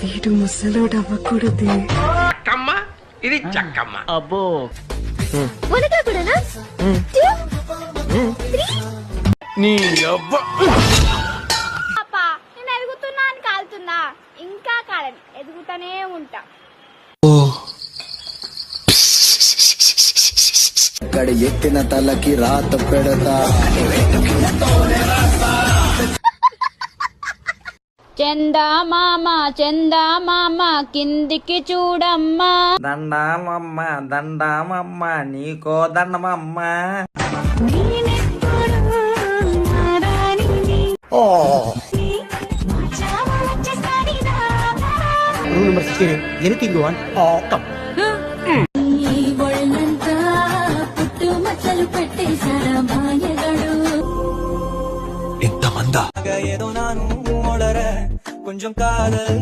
వీడు ముసలోడు అవ్వకూడదు. చక్కమ్మ ఇది చక్కమ్మ. అబ్బో నీ అబ్బ నేను ఎదుగుతున్నా అని కాలుతున్నా, ఇంకా కాలని ఎదుగుతానే ఉంటా. ఇక్కడ ఎత్తిన తలకి రాత పెడతా. చందా మామ కిందికి చూడమ్మా. దండామమ్మ దండామమ్మ నీకో దండమమ్మ. Rule number 16 anything you want come. ఇంతమందా ఏదో నాను కొంచెం కాదల్